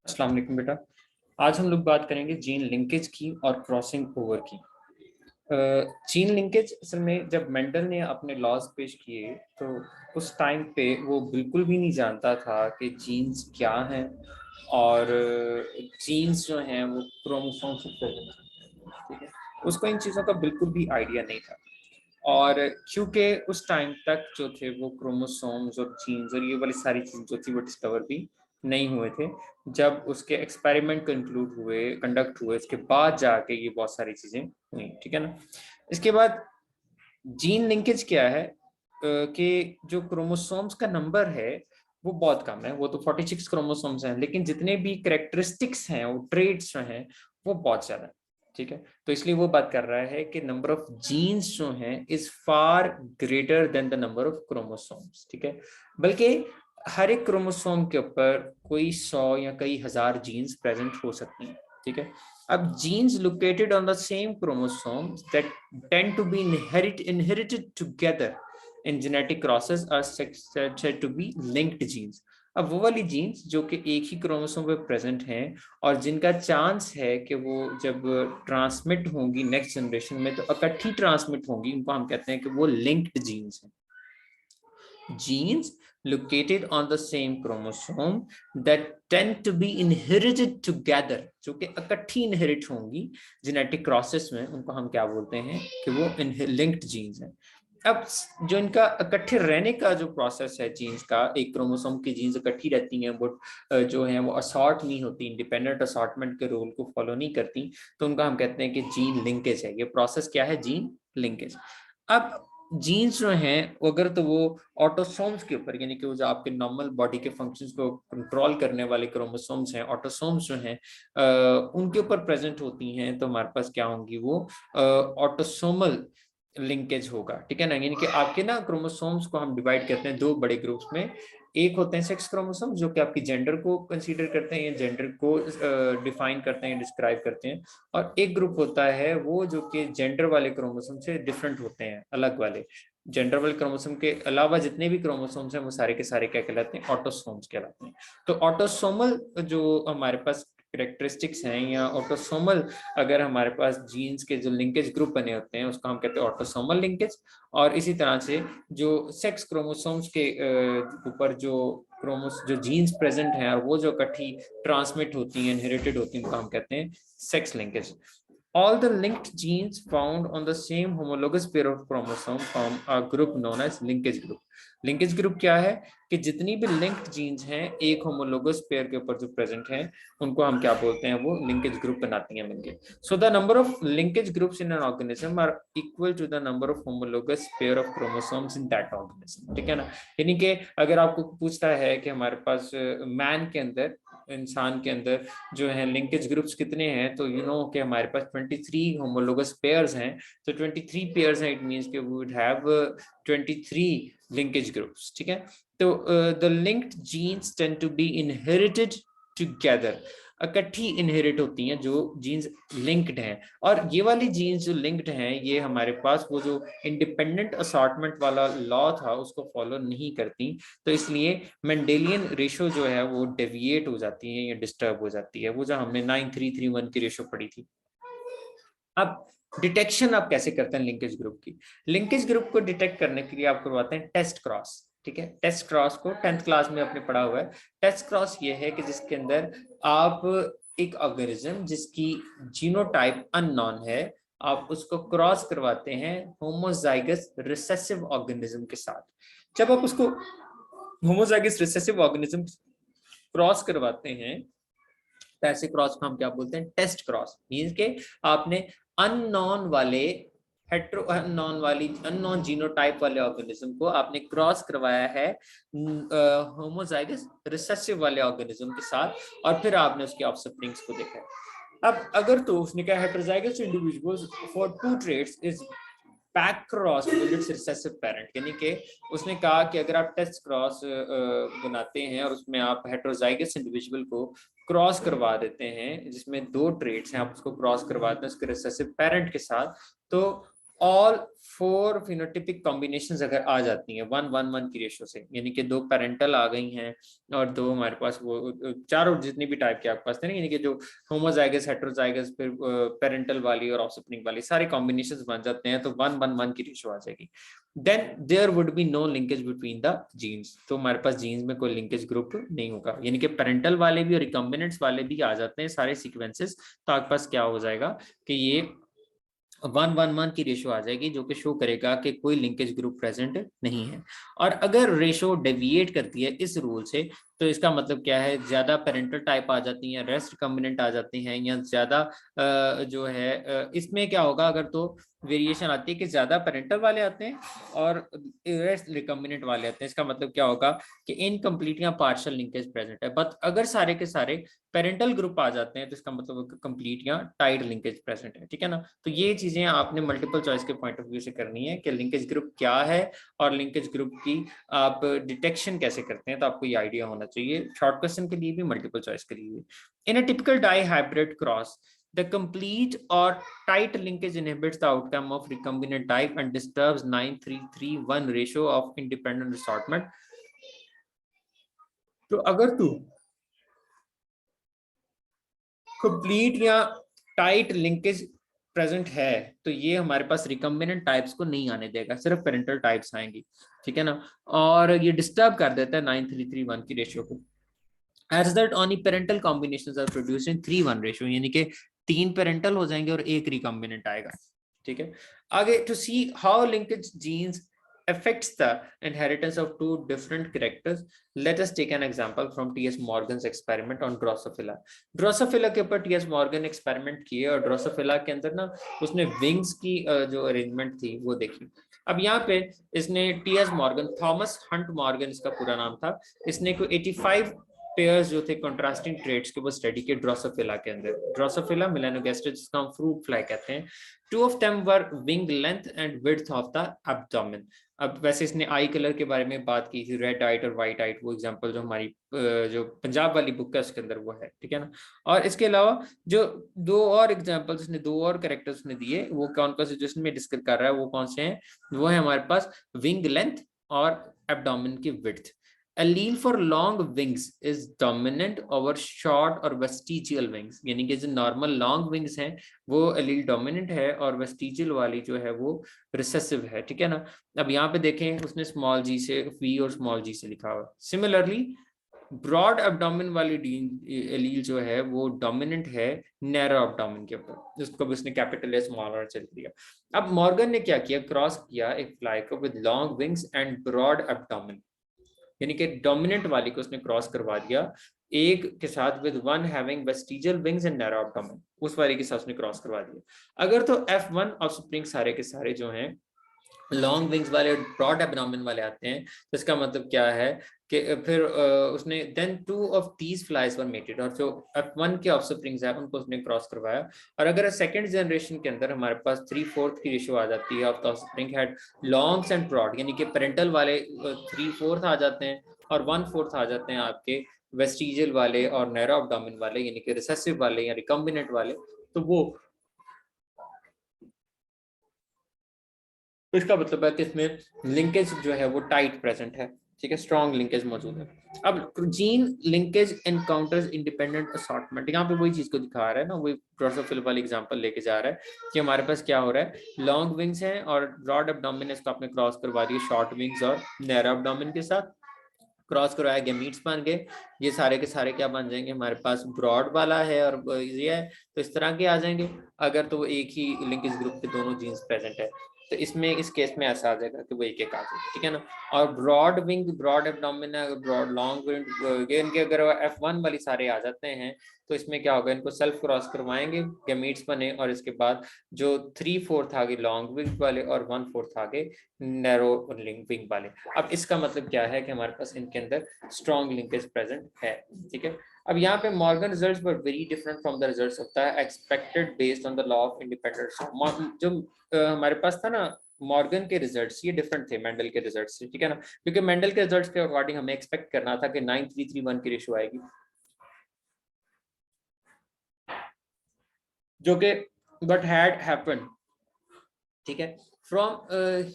अस्सलाम वालेकुम बेटा। आज हम लोग बात करेंगे जीन लिंकेज की और क्रॉसिंग ओवर की। जीन लिंकेज असल में जब मेंडल ने अपने लॉज पेश किए तो उस टाइम पे वो बिल्कुल भी नहीं जानता था कि जीन्स क्या हैं और जीन्स जो हैं वो क्रोमोसोम से प्रेजेंट हैं। ठीक है, उसको इन चीज़ों का बिल्कुल भी आइडिया नहीं था। और क्योंकि उस टाइम तक जो थे वो क्रोमोसोम्स और जीन्स और ये वाली सारी चीज़ें जो थी वो डिस्कवर भी नहीं हुए थे। जब उसके एक्सपेरिमेंट कंडक्ट हुए इसके बाद जाके ये बहुत सारी चीज़ें हुई। ठीक है ना। इसके बाद जीन लिंकेज क्या है कि जो क्रोमोसोम्स का नंबर है वो बहुत कम है। वो तो 46 क्रोमोसोम्स हैं, लेकिन जितने भी करेक्टरिस्टिक्स हैं, वो ट्रेड्स जो हैं वो बहुत ज़्यादा है। ठीक है, तो इसलिए वो बात कर रहा है कि नंबर ऑफ जीन्स जो हैं is far greater than the number of chromosomes. ठीक है, बल्कि हर एक क्रोमोसोम के ऊपर कोई 100 या कई हजार जीन्स प्रेजेंट हो सकती हैं। ठीक है, अब genes located on the same chromosomes that tend to be inherited together in genetic crosses are said to be linked genes। अब वो वाली जीन्स जो कि एक ही क्रोमोसोम पे प्रेजेंट हैं और जिनका चांस है कि वो जब ट्रांसमिट होंगी नेक्स्ट जनरेशन में तो इकट्ठी ट्रांसमिट होंगी, उनको हम कहते हैं कि वो लिंक्ड जीन्स हैं। Genes located on the same chromosome that tend to be inherited together, जो कि इकट्ठी इनहेरिट होंगी जेनेटिक प्रोसेस में, उनको हम क्या बोलते हैं कि वो लिंक्ड जीन्स हैं। अब जो इनका इकट्ठे रहने का जो प्रोसेस है जीन्स का, एक क्रोमोसोम की जीन्स इकट्ठी रहती हैं, वो जो है वो असॉर्ट नहीं होती, इंडिपेंडेंट असॉर्टमेंट के रूल को फॉलो नहीं करती, तो उनका हम कहते हैं कि जीन लिंकेज है। ये प्रोसेस क्या है? Gene linkage. अब जीन्स जो हैं अगर तो वो ऑटोसोम्स के ऊपर, यानी कि वो जो आपके नॉर्मल बॉडी के फंक्शंस को कंट्रोल करने वाले क्रोमोसोम्स हैं, ऑटोसोम्स जो हैं उनके ऊपर प्रेजेंट होती हैं, तो हमारे पास क्या होंगी? वो ऑटोसोमल लिंकेज होगा। ठीक है ना, यानी कि आपके ना क्रोमोसोम्स को हम डिवाइड करते हैं दो बड़े ग्रुप्स में। एक होते हैं सेक्स क्रोमोसोम जो कि आपकी जेंडर को कंसीडर करते हैं या जेंडर को डिफाइन करते हैं, डिस्क्राइब करते हैं, और एक ग्रुप होता है वो जो कि जेंडर वाले क्रोमोसोम से डिफरेंट होते हैं, अलग वाले। जेंडर वाले क्रोमोसोम के अलावा जितने भी क्रोमोसोम्स हैं वो सारे के सारे क्या कहलाते हैं? ऑटोसोम्स कहलाते हैं। तो ऑटोसोमल जो हमारे पास करेक्टरिस्टिक्स हैं या ऑटोसोमल अगर हमारे पास जीन्स के जो लिंकेज ग्रुप बने होते हैं उसको हम कहते हैं ऑटोसोमल लिंकेज। और इसी तरह से जो सेक्स क्रोमोसोम्स के ऊपर जो जीन्स प्रेजेंट हैं और वो जो इकट्ठी ट्रांसमिट होती हैं, इनहेरिटेड होती हैं, उनको हम कहते हैं sex linkage. All the linked genes found on the same homologous pair of chromosome form a group known as linkage group। Linkage group क्या है कि जितनी भी लिंक्ड जीन्स हैं एक होमोलोगस पेयर के ऊपर जो प्रेजेंट हैं उनको हम क्या बोलते हैं? वो लिंकेज ग्रुप बनाती हैं मिलके। So the number of linkage groups in an organism are equal to the number of homologous pair of chromosomes in that organism. ठीक है ना, यानी कि अगर आपको पूछता है कि हमारे पास मैन के अंदर, इंसान के अंदर जो है लिंकेज ग्रुप्स कितने हैं, तो यू नो कि हमारे पास 23 होमोलोगस पेयर्स हैं। तो 23 पेयर्स हैं, इट मींस कि we would have 23 linkage groups. ठीक है, तो the linked genes tend to be inherited together, इकट्ठी इनहेरिट होती हैं जो जीन्स लिंक्ड हैं। और ये वाली जीन्स जो लिंक्ड हैं ये हमारे पास वो जो इंडिपेंडेंट असॉर्टमेंट वाला लॉ था उसको फॉलो नहीं करती, तो इसलिए मेंडेलियन रेशो जो है वो डेविएट हो जाती है या डिस्टर्ब हो जाती है, वो जो हमने 9331 की रेशो पढ़ी थी। अब डिटेक्शन आप कैसे करते हैं लिंकेज ग्रुप की? लिंकेज ग्रुप को डिटेक्ट करने के लिए आप करवाते हैं टेस्ट क्रॉस। ठीक है, टेस्ट क्रॉस को 10th क्लास में आपने पढ़ा हुआ है। टेस्ट क्रॉस ये है कि जिसके अंदर आप एक ऑर्गेनिज्म जिसकी जीनोटाइप अननोन है, आप उसको क्रॉस करवाते हैं होमोजाइगस रिसेसिव ऑर्गेनिज्म के साथ। जब आप उसको होमोजाइगस रिसेसिव ऑर्गेनिज्म क्रॉस करवाते हैं तो ऐसे क्रॉस को हम क्या बोलते हैं? Test cross. मींस के आपने अननोन वाले अननोन जीनोटाइप वाले ऑर्गेनिज्म को आपने क्रॉस करवाया है होमोजाइगस रिसेसिव वाले ऑर्गेनिज्म के साथ, और फिर आपने उसके ऑफस्प्रिंग्स को देखा है। अब अगर तो उसने कहा heterozygous individuals for two traits is back cross with its recessive parent, यानी कि उसने कहा कि अगर आप टेस्ट क्रॉस बनाते हैं और उसमें आप हेटेरोजाइगस इंडिविजुअल को क्रॉस करवा देते हैं जिसमें दो ट्रेट्स हैं, आप उसको क्रॉस करवाते हैं उसके रिसेसिव पेरेंट के साथ, तो ऑल 4 फिनोटिपिक कॉम्बिनेशंस अगर आ जाती हैं 1-1-1 की रेशो से, यानी कि 2 पेरेंटल आ गई हैं और 2 हमारे पास वो चारों जितनी भी टाइप के आपके पास थे ना, यानी कि जो होमोजाइगस, हेटेरोजाइगस, फिर पेरेंटल वाली और ऑफस्प्रिंग वाली सारे कॉम्बिनेशंस बन जाते हैं, तो 1-1-1 की रेशो आ जाएगी। Then there would be no linkage between the genes, तो हमारे पास जीन्स में कोई लिंकेज ग्रुप नहीं होगा, यानी कि पेरेंटल वाले भी और रिकॉम्बिनेंट्स वाले भी आ जाते हैं सारे सीक्वेंसेस, तो आपके पास क्या हो जाएगा कि ये 1-1-1 की रेशो आ जाएगी, जो कि शो करेगा कि कोई लिंकेज ग्रुप प्रेजेंट नहीं है। और अगर रेशो डेविएट करती है इस रूल से, तो इसका मतलब क्या है, ज्यादा पेरेंटल टाइप आ जाती हैं, रेस्ट रिकॉम्बिनेंट आ जाती हैं, या ज्यादा जो है इसमें क्या होगा, अगर तो वेरिएशन आती है कि ज्यादा पेरेंटल वाले आते हैं और रेस्ट रिकॉम्बिनेंट वाले आते हैं, इसका मतलब क्या होगा कि इनकम्प्लीट या पार्शियल लिंकेज प्रेजेंट है। बट अगर सारे के सारे पेरेंटल ग्रुप आ जाते हैं, तो इसका मतलब कंप्लीट या टाइड लिंकेज प्रेजेंट है, ठीक है ना। तो ये चीजें आपने मल्टीपल चॉइस के पॉइंट ऑफ व्यू से करनी है कि लिंकेज ग्रुप क्या है और लिंकेज ग्रुप की आप डिटेक्शन कैसे करते हैं, तो आपको ये आइडिया होना चाहिए। शॉर्ट क्वेश्चन के लिए भी मल्टीपल चॉइस के लिए। In a typical dihybrid cross, the complete or tight linkage inhibits the outcome of recombinant type and disturbs 9:3:1 ratio of independent assortment. तो अगर तू कंप्लीट या टाइट लिंकेज प्रेजेंट है, तो ये हमारे पास रिकम्बिनेंट टाइप्स को नहीं आने देगा, सिर्फ पेरेंटल टाइप्स आएंगी, ठीक है ना। और ये डिस्टर्ब कर देता है 9:3:1 की रेशियो को। As that only parental combinations are producing 3:1 ratio, यानी कि 3 पेरेंटल हो जाएंगे और 1 रिकम्बिनेंट आएगा, ठीक है। आगे to see how linkage genes affects the inheritance of two different characters, let us take an example from T.S. Morgan's experiment on Drosophila. Drosophila के ऊपर T.S. Morgan एक्सपेरिमेंट किए और Drosophila के अंदर ना उसने विंग्स की जो अरेंजमेंट थी वो देखी। अब यहाँ पे इसने T.S. Morgan, Thomas Hunt Morgan इसका पूरा नाम था, इसने को 85 पेयर्स जो थे कंट्रास्टिंग ट्रेड्स के वो स्टडी किए ड्रोसोफिला के अंदर। ड्रोसोफिला मेलानोगास्ट्रा जिसका हम फ्रूट फ्लाई कहते हैं। Two of them were wing length and width of the abdomen. अब वैसे इसने आई कलर के बारे में बात की थी, रेड आइट और व्हाइट आइट, वो एग्जांपल जो हमारी जो पंजाब वाली बुक है उसके अंदर वो है, ठीक है ना। और इसके अलावा जो दो और एग्जांपल्स उसने, दो और कैरेक्टर्स ने दिए, वो कौन कौन से जो इसमें डिस्कस कर रहा है वो कौन से हैं, वो है हमारे पास विंग लेंथ और एब्डोमेन की width. Allele for long wings is dominant over short और vestigial wings, यानी कि जो नॉर्मल लॉन्ग विंग्स हैं वो एलील डोमिनेंट है और वेस्टिजियल वाली जो है वो रिसेसिव है, ठीक है ना। अब यहाँ पे देखें उसने स्मॉल जी से वी और स्मॉल जी से लिखा हुआ। सिमिलरली ब्रॉड एब्डोमेन वाली एलील जो है वो डोमिनेंट है नैरो एब्डोमेन के ऊपर, जिसको भी उसने कैपिटल या स्मॉल आर चल दिया। अब मॉर्गन ने क्या किया, क्रॉस किया एक फ्लाई को with long wings and broad abdomen, यानी कि डोमिनेंट वाली को उसने क्रॉस करवा दिया एक के साथ with one having vestigial wings and narrow abdomen, उस वाली के साथ उसने क्रॉस करवा दिया। अगर तो F1 ऑफस्प्रिंग सारे के सारे जो हैं लॉन्ग विंग्स वाले ब्रॉड एब्डोमेन वाले आते हैं, तो इसका मतलब क्या है कि फिर उसने then two of these flies were mated, और जो F1 के ऑफस्प्रिंग्स है उनको उसने क्रॉस करवाया। और अगर सेकंड जनरेशन के अंदर हमारे पास 3/4 की रेशियो आ जाती है of the offspring had longs and broad, यानी कि पेरेंटल वाले 3/4 आ जाते हैं और 1/4 आ जाते हैं आपके वेस्टिजियल वाले और नैरो एब्डोमेन वाले, यानी कि रिसेसिव वाले या रिकम्बिनेंट वाले, तो वो तो इसका मतलब है कि इसमें लिंकेज जो है वो टाइट प्रेजेंट है, ठीक है, स्ट्रॉन्ग लिंकेज मौजूद है। अब gene linkage encounters independent assortment, यहाँ पे वही चीज को दिखा रहा है ना, वही ड्रोसोफिल वाली एग्जांपल लेके जा रहा है कि हमारे पास क्या हो रहा है, लॉन्ग विंग्स हैं और ब्रॉड एब्डोमेन इसको आपने क्रॉस करवा दिया शॉर्ट विंग्स और नैरो एब्डोमेन के साथ, क्रॉस करवाया गैमीट्स बन गए। ये सारे के सारे क्या बन जाएंगे, हमारे पास ब्रॉड वाला है और ये है, तो इस तरह के आ जाएंगे। अगर तो एक ही लिंकेज ग्रुप के दोनों जीन्स प्रेजेंट है, तो इसमें इस केस में ऐसा आ जाएगा कि वो एक एक आ जाएगा, ठीक है ना। और ब्रॉड विंग ब्रॉड एब्डोमेन है, ब्रॉड लॉन्ग विंग इनके अगर F1 वाली सारे आ जाते हैं, तो इसमें क्या होगा, इनको सेल्फ क्रॉस करवाएंगे, गैमीट्स बने, और इसके बाद जो 3/4 आगे लॉन्ग विंग वाले और 1/4 आगे नैरो विंग वाले। अब इसका मतलब क्या है कि हमारे पास इनके अंदर स्ट्रॉन्ग लिंकेज प्रेजेंट है, ठीक है। अब यहाँ पे Morgan results were very different from the results of the expected based on the law of independence. जो हमारे पास था ना मॉर्गन के रिजल्ट्स, ये डिफरेंट थे मेंडल के रिजल्ट्स से, ठीक है ना, क्योंकि मेंडल के रिजल्ट्स के अकॉर्डिंग हमें एक्सपेक्ट करना था कि 9:3:1 की रेशियो आएगी, जो कि बट हैड हैपेंड ठीक है। From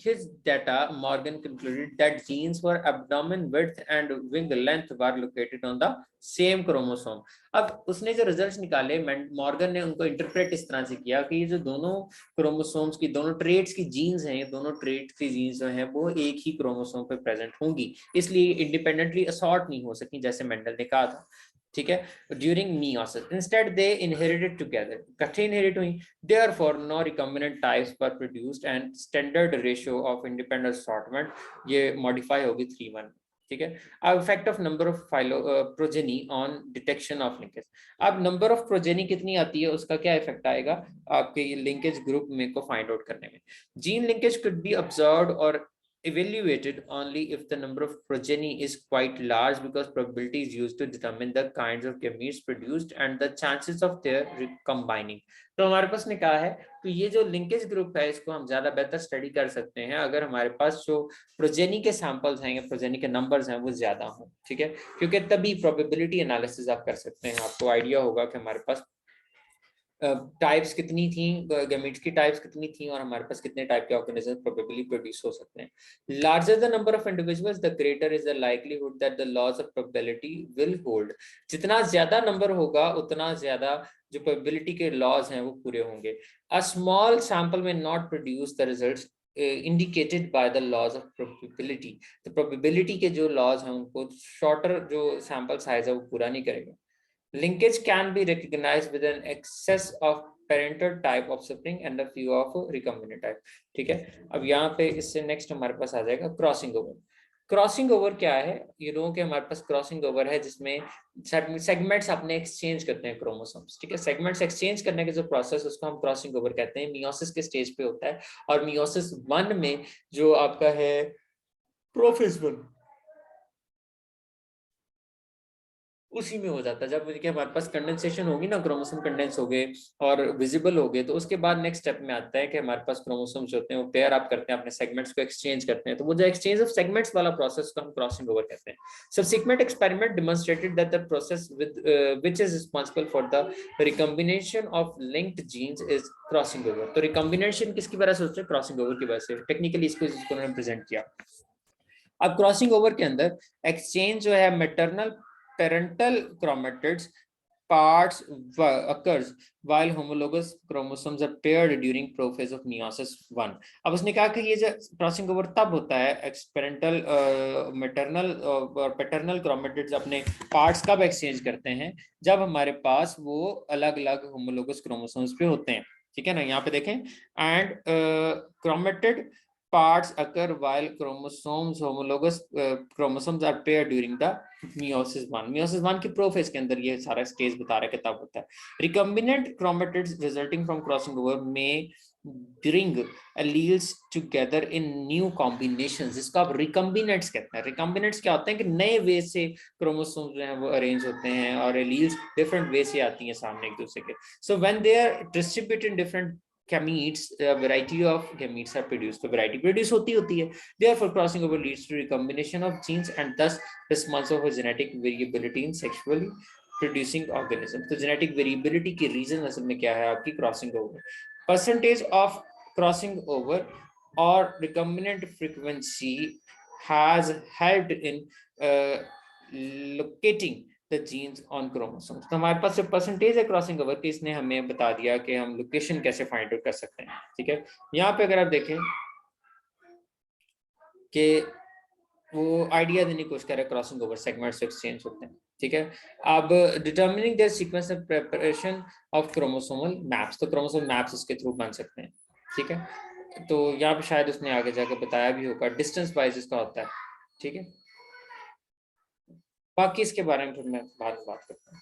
his data, Morgan concluded that genes for abdomen width and wing length were located on the same chromosome. अब उसने जो रिजल्ट्स निकाले, मॉर्गन ने उनको इंटरप्रेट इस तरह से किया कि ये जो दोनों क्रोमोसोम्स की, दोनों ट्रेट्स की जीन्स हैं, ये दोनों ट्रेट्स की जीन्स जो हैं वो एक ही क्रोमोसोम पे प्रेजेंट होंगी, इसलिए इंडिपेंडेंटली असॉर्ट नहीं हो सकी जैसे मेंडल ने कहा था। ठीक है, during meiosis instead they inherited together, इकट्ठे इनहेरिट हुई। Therefore, no recombinant types were produced and standard ratio of independent assortment ये modify होगी 3:1। ठीक है। अब effect of number of progeny on detection of linkage. अब नंबर ऑफ प्रोजेनी कितनी आती है उसका क्या इफेक्ट आएगा आपके लिंकेज ग्रुप में को फाइंड आउट करने में। Gene linkage could be observed और evaluated only if the number of progeny is quite large, because probability is used to determine the kinds of gametes produced and the chances of their combining। तो हमारे पास ने कहा है तो ये जो linkage group है इसको हम ज्यादा बेहतर स्टडी कर सकते हैं अगर हमारे पास जो प्रोजेनी के सैंपल्स हैं, प्रोजेनी के नंबर्स हैं वो ज्यादा हों। ठीक है, क्योंकि तभी प्रोबेबिलिटी एनालिसिस आप कर सकते हैं। आपको आइडिया होगा कि हमारे पास टाइप्स कितनी थी, गैमेट्स की टाइप्स कितनी थी और हमारे पास कितने टाइप के ऑर्गेनिज्म प्रोबेबली प्रोड्यूस हो सकते हैं। Larger the number of individuals the greater is the likelihood that the laws of probability will hold. जितना ज्यादा नंबर होगा उतना ज्यादा जो प्रोबेबिलिटी के लॉज हैं वो पूरे होंगे। अ स्मॉल सैंपल में not produce the results indicated by the laws of probability. तो प्रोबेबिलिटी के जो लॉज हैं उनको शॉर्टर जो सैंपल साइज है वो पूरा नहीं करेगा। Linkage can be recognized with an excess of parental type offspring and a few of recombinant type। ठीक है, अब यहाँ पे इससे नेक्स्ट हमारे पास आ जाएगा क्रॉसिंग ओवर। क्रॉसिंग ओवर क्या है? यू नो कि हमारे पास क्रॉसिंग ओवर है जिसमें सेगमेंट्स अपने एक्सचेंज करते हैं क्रोमोसोम्स। ठीक है, सेगमेंट्स एक्सचेंज करने के जो प्रोसेस उसको हम क्रॉसिंग ओवर कहते हैं। मियोसिस के स्टेज पे होता है और मियोसिस 1 में जो आपका है प्रोफेज 1 उसी में हो जाता है। जब देखिए हमारे पास कंडेंसेशन होगी ना, क्रोमोसोम कंडेंस हो गए और विजिबल हो गए, तो उसके बाद नेक्स्ट स्टेप में आता है कि हमारे पास क्रोमोसोम्स होते हैं वो पेयर अप करते हैं, अपने सेगमेंट्स को एक्सचेंज करते हैं। तो वो जो एक्सचेंज ऑफ सेगमेंट्स वाला प्रोसेस को हम क्रॉसिंग ओवर कहते हैं। Subsequent experiment demonstrated that the process with which is responsible for the recombination of linked genes is crossing over. तो रिकॉम्बिनेशन किसकी वजह से होता है? क्रॉसिंग ओवर की वजह से। टेक्निकली इसको उन्होंने प्रेजेंट किया। अब क्रॉसिंग ओवर के अंदर एक्सचेंज जो है maternal parental chromatids parts occurs while homologous chromosomes are paired during prophase of meiosis 1। अब उसने कहा कि ये जो क्रॉसिंग ओवर तब होता है एक्सपेरेंटल मैटरनल और पैटर्नल क्रोमेटिड्स अपने पार्ट्स कब एक्सचेंज करते हैं? जब हमारे पास वो अलग अलग होमोलोगस क्रोमोसोम्स पे होते हैं। ठीक है ना, यहाँ पे देखें and chromatid parts occur while homologous chromosomes are paired during the meiosis 1। meiosis 1 की प्रोफेज के अंदर ये सारा स्टेज बता रहा है कि तब होता है। recombinant chromatids resulting from crossing over may bring alleles together in new combinations, जिसको आप recombinants कहते हैं। recombinants क्या होते हैं कि नए वे से क्रोमोसोम्स जो हैं वो अरेंज होते हैं और एलील्स डिफरेंट वे से आती हैं सामने एक दूसरे के। so when they are distributed in different gametes, a variety of gametes are produced। तो variety produce होती है। Therefore, crossing over leads to recombination of genes and thus response of a genetic variability in sexually producing organism। तो genetic variability की reason असल में क्या है? आपकी crossing over। Percentage of crossing over or recombinant frequency has helped in locating the genes on chromosomes। तो हमारे पास जो परसेंटेज है क्रॉसिंग ओवर की, इसने हमें बता दिया कि हम लोकेशन कैसे फाइंड आउट कर सकते हैं। ठीक है, यहाँ पे अगर आप देखें कि वो आइडिया देने की कोशिश कर रहे हैं क्रॉसिंग ओवर सेगमेंट्स एक्सचेंज होते हैं। ठीक है, अब determining the sequence of preparation of chromosomal maps, तो क्रोमोसोम मैप्स इसके थ्रू बन सकते हैं। ठीक है, तो यहाँ पे शायद उसने आगे जाकर बताया भी होगा डिस्टेंस वाइज इसका होता है। ठीक है, बाकी इसके बारे में फिर मैं बाद में बात करता हूँ।